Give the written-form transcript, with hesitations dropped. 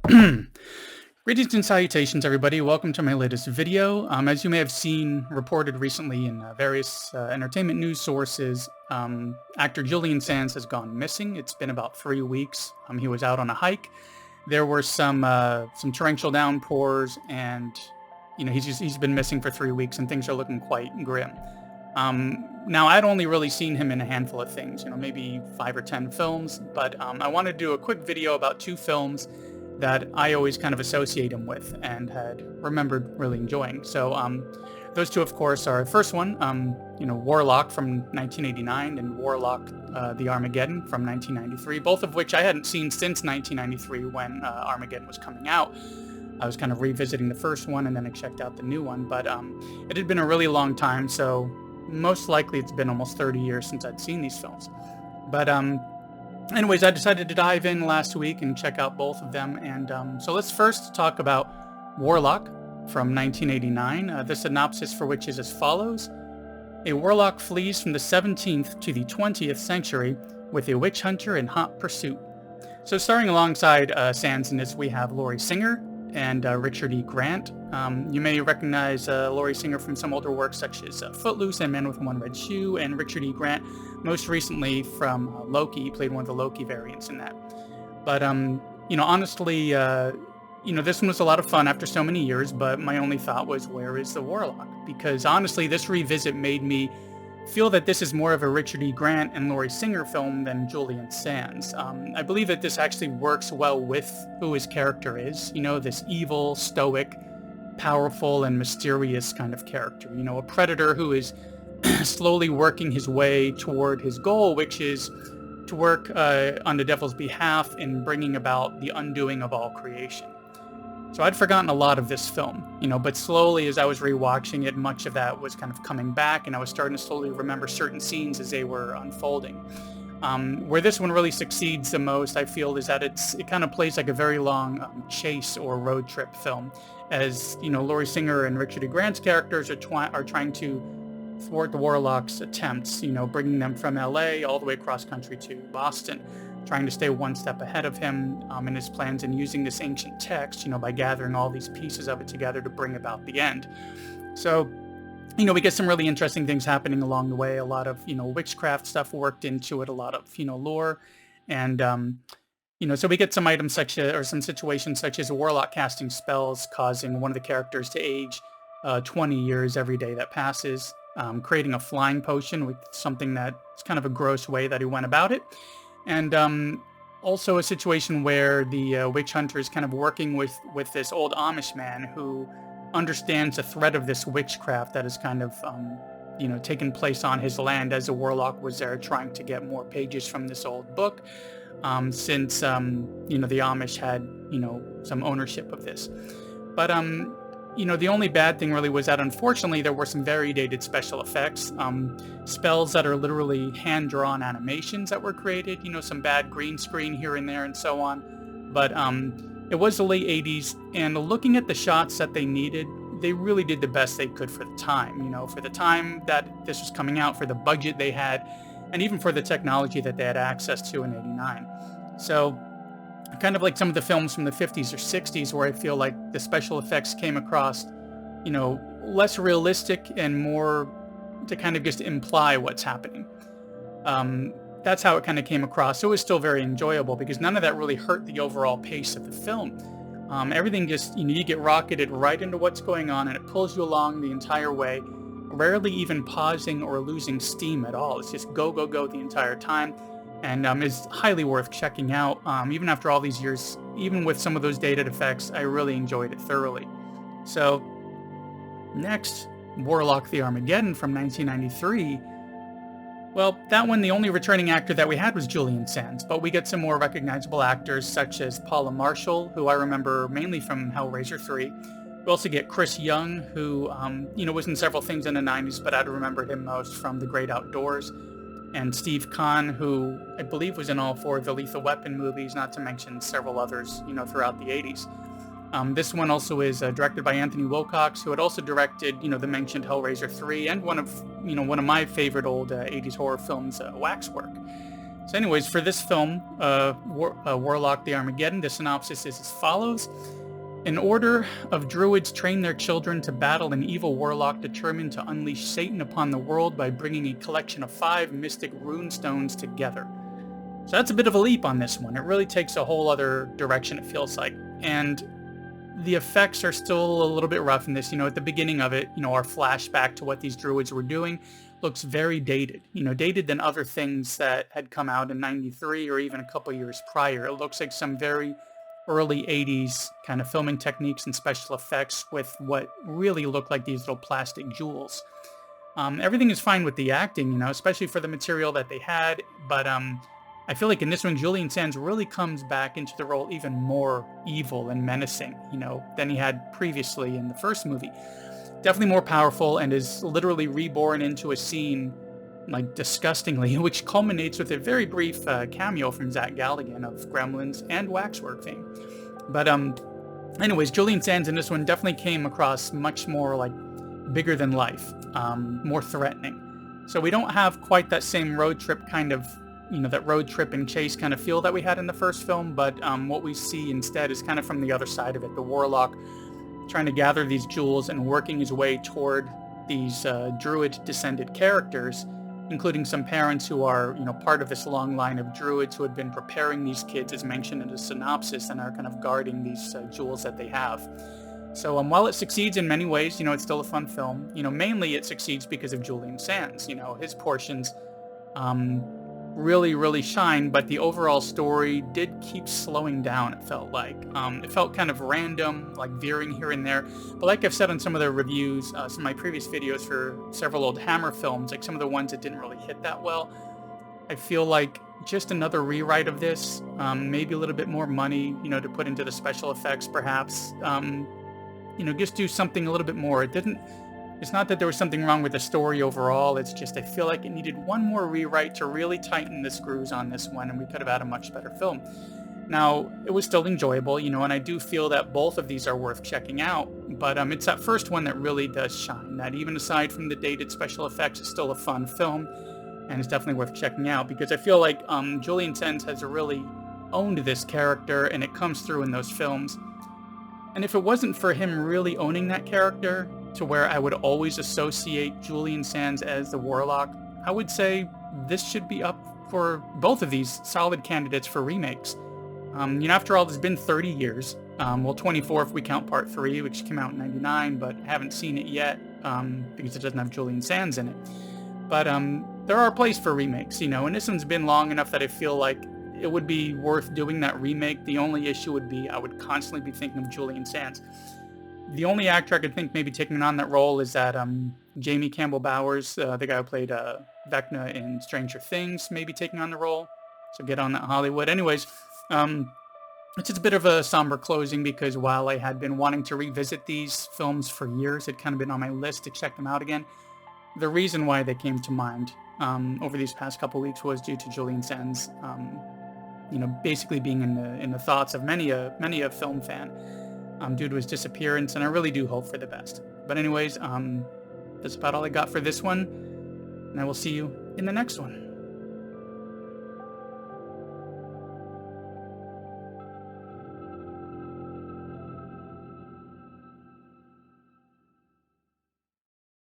Greetings and salutations, everybody. Welcome to my latest video. As you may have seen reported recently in various entertainment news sources, actor Julian Sands has gone missing. It's been about 3 weeks. He was out on a hike. There were some torrential downpours, and he's been missing for 3 weeks, and things are looking quite grim. Now, I'd only really seen him in a handful of things, maybe 5 or 10 films, but I want to do a quick video about 2 films that I always kind of associate him with and had remembered really enjoying. So those 2, of course, are first one, Warlock from 1989 and Warlock The Armageddon from 1993, both of which I hadn't seen since 1993 when Armageddon was coming out. I was kind of revisiting the first one and then I checked out the new one, but it had been a really long time, so most likely it's been almost 30 years since I'd seen these films. But anyways, I decided to dive in last week and check out both of them. And so let's first talk about Warlock from 1989. The synopsis for which is as follows. A warlock flees from the 17th to the 20th century with a witch hunter in hot pursuit. So starring alongside Sands in this, we have Laurie Singer and Richard E. Grant. You may recognize Laurie Singer from some older works such as Footloose and Man with One Red Shoe, and Richard E. Grant most recently from Loki. He played one of the Loki variants in that. But honestly, this one was a lot of fun after so many years, but my only thought was, where is the Warlock? Because honestly, this revisit made me feel that this is more of a Richard E. Grant and Laurie Singer film than Julian Sands. I believe that this actually works well with who his character is, this evil, stoic, powerful, and mysterious kind of character. A predator who is slowly working his way toward his goal, which is to work on the devil's behalf in bringing about the undoing of all creation. So I'd forgotten a lot of this film, but slowly as I was rewatching it, much of that was kind of coming back, and I was starting to slowly remember certain scenes as they were unfolding. Where this one really succeeds the most, I feel, is that it kind of plays like a very long chase or road trip film, as Laurie Singer and Richard E. Grant's characters are trying to thwart the Warlock's attempts, bringing them from LA all the way across country to Boston, trying to stay one step ahead of him in his plans, and using this ancient text, by gathering all these pieces of it together to bring about the end. So, we get some really interesting things happening along the way, a lot of, witchcraft stuff worked into it, a lot of, lore, and, so we get some items or some situations such as a warlock casting spells, causing one of the characters to age 20 years every day that passes, creating a flying potion with something that's kind of a gross way that he went about it. And also a situation where the witch hunter is kind of working with this old Amish man who understands the threat of this witchcraft that has kind of, taken place on his land, as the warlock was there trying to get more pages from this old book, since, the Amish had, some ownership of this. But, the only bad thing really was that, unfortunately, there were some very dated special effects, spells that are literally hand-drawn animations that were created, some bad green screen here and there and so on. But it was the late 80s, and looking at the shots that they needed, they really did the best they could for the time, for the time that this was coming out, for the budget they had, and even for the technology that they had access to in '89. So, kind of like some of the films from the 50s or 60s, where I feel like the special effects came across, less realistic and more to kind of just imply what's happening. That's how it kind of came across. So it was still very enjoyable because none of that really hurt the overall pace of the film. Everything just, you get rocketed right into what's going on, and it pulls you along the entire way, rarely even pausing or losing steam at all. It's just go, go, go the entire time. And is highly worth checking out. Even after all these years, even with some of those dated effects, I really enjoyed it thoroughly. So, next, Warlock The Armageddon from 1993. Well, that one, the only returning actor that we had was Julian Sands, but we get some more recognizable actors such as Paula Marshall, who I remember mainly from Hellraiser 3. We also get Chris Young, who, was in several things in the 90s, but I'd remember him most from The Great Outdoors. And Steve Kahn, who I believe was in all 4 of the Lethal Weapon movies, not to mention several others, throughout the 80s. This one also is directed by Anthony Wilcox, who had also directed, the mentioned Hellraiser 3 and one of my favorite old 80s horror films, Waxwork. So anyways, for this film, Warlock The Armageddon, the synopsis is as follows. An order of Druids train their children to battle an evil warlock determined to unleash Satan upon the world by bringing a collection of 5 mystic rune stones together. So that's a bit of a leap on this one. It really takes a whole other direction, it feels like. And the effects are still a little bit rough in this. At the beginning of it, our flashback to what these Druids were doing looks very dated. Dated than other things that had come out in '93 or even a couple years prior. It looks like some very early 80s kind of filming techniques and special effects with what really look like these little plastic jewels. Everything is fine with the acting, especially for the material that they had, but I feel like in this one, Julian Sands really comes back into the role even more evil and menacing, than he had previously in the first movie. Definitely more powerful and is literally reborn into a scene, like, disgustingly, which culminates with a very brief cameo from Zach Galligan of Gremlins and Waxwork fame. But anyways, Julian Sands in this one definitely came across much more like bigger than life, more threatening. So we don't have quite that same road trip kind of, that road trip and chase kind of feel that we had in the first film, but what we see instead is kind of from the other side of it. The Warlock trying to gather these jewels and working his way toward these Druid-descended characters, including some parents who are, part of this long line of Druids who had been preparing these kids, as mentioned in the synopsis, and are kind of guarding these jewels that they have. So while it succeeds in many ways, it's still a fun film. Mainly it succeeds because of Julian Sands. His portions really, really shine, but the overall story did keep slowing down, it felt like. It felt kind of random, like veering here and there. But like I've said on some of the reviews, some of my previous videos for several old Hammer films, like some of the ones that didn't really hit that well, I feel like just another rewrite of this, maybe a little bit more money, to put into the special effects perhaps. Just do something a little bit more. It's not that there was something wrong with the story overall, it's just I feel like it needed one more rewrite to really tighten the screws on this one, and we could have had a much better film. Now, it was still enjoyable, and I do feel that both of these are worth checking out, but it's that first one that really does shine, that even aside from the dated special effects, it's still a fun film, and it's definitely worth checking out, because I feel like Julian Sands has really owned this character, and it comes through in those films. And if it wasn't for him really owning that character, to where I would always associate Julian Sands as the Warlock, I would say this should be up for both of these solid candidates for remakes. After all, it's been 30 years. 24 if we count Part 3, which came out in '99, but haven't seen it yet because it doesn't have Julian Sands in it. But there are a place for remakes, and this one's been long enough that I feel like it would be worth doing that remake. The only issue would be I would constantly be thinking of Julian Sands. The only actor I could think maybe taking on that role is that Jamie Campbell Bowers, the guy who played Vecna in Stranger Things, maybe taking on the role. So get on that, Hollywood. Anyways, it's just a bit of a somber closing because while I had been wanting to revisit these films for years, it kind of been on my list to check them out again. The reason why they came to mind over these past couple weeks was due to Julian Sands, basically being in the thoughts of many a film fan. Due to his disappearance, and I really do hope for the best. But anyways, that's about all I got for this one, and I will see you in the next one.